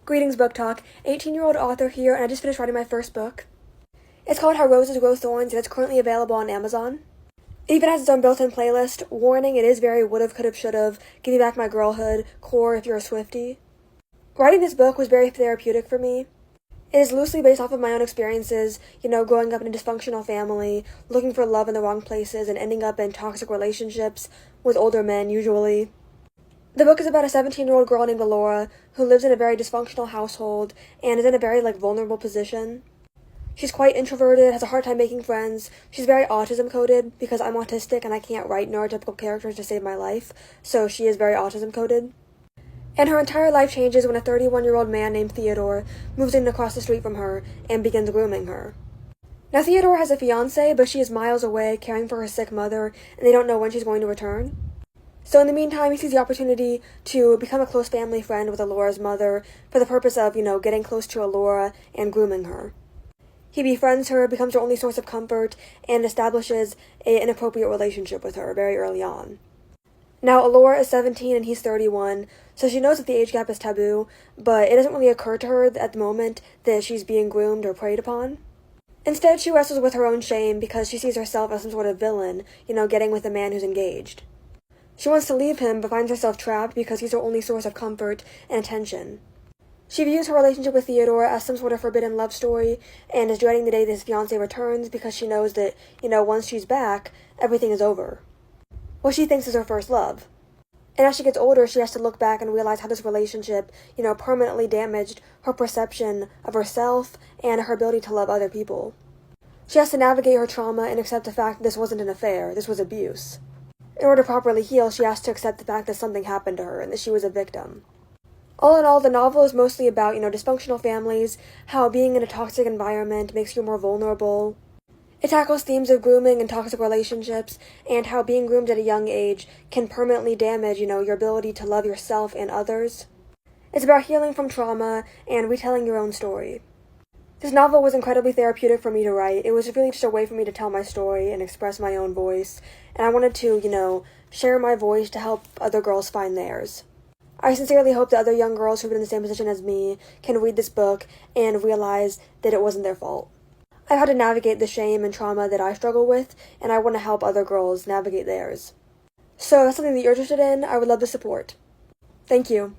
Greetings, Book Talk. 18-year-old author here, and I just finished writing my first book. It's called How Roses Grow Thorns, and it's currently available on Amazon. It even has its own built-in playlist. Warning, it is very would've, could've, should've. Give me back my girlhood. Core if you're a Swiftie. Writing this book was very therapeutic for me. It is loosely based off of my own experiences, growing up in a dysfunctional family, looking for love in the wrong places, and ending up in toxic relationships with older men, usually. The book is about a 17-year-old girl named Alora who lives in a very dysfunctional household and is in a very, vulnerable position. She's quite introverted, has a hard time making friends. She's very autism-coded because I'm autistic and I can't write neurotypical characters to save my life, so she is very autism-coded. And her entire life changes when a 31-year-old man named Theodore moves in across the street from her and begins grooming her. Now, Theodore has a fiancée, but she is miles away caring for her sick mother, and they don't know when she's going to return. So in the meantime, he sees the opportunity to become a close family friend with Alora's mother for the purpose of, getting close to Alora and grooming her. He befriends her, becomes her only source of comfort, and establishes an inappropriate relationship with her very early on. Now, Alora is 17 and he's 31, so she knows that the age gap is taboo, but it doesn't really occur to her at the moment that she's being groomed or preyed upon. Instead, she wrestles with her own shame because she sees herself as some sort of villain, getting with a man who's engaged. She wants to leave him, but finds herself trapped because he's her only source of comfort and attention. She views her relationship with Theodore as some sort of forbidden love story, and is dreading the day that his fiancé returns because she knows that, once she's back, everything is over. What she thinks is her first love. And as she gets older, she has to look back and realize how this relationship, permanently damaged her perception of herself and her ability to love other people. She has to navigate her trauma and accept the fact that this wasn't an affair, this was abuse. In order to properly heal, she has to accept the fact that something happened to her and that she was a victim. All in all, the novel is mostly about, dysfunctional families, how being in a toxic environment makes you more vulnerable. It tackles themes of grooming and toxic relationships, and how being groomed at a young age can permanently damage, your ability to love yourself and others. It's about healing from trauma and retelling your own story. This novel was incredibly therapeutic for me to write. It was really just a way for me to tell my story and express my own voice, and I wanted to, share my voice to help other girls find theirs. I sincerely hope that other young girls who've been in the same position as me can read this book and realize that it wasn't their fault. I've had to navigate the shame and trauma that I struggle with, and I want to help other girls navigate theirs. So if that's something that you're interested in, I would love the support. Thank you.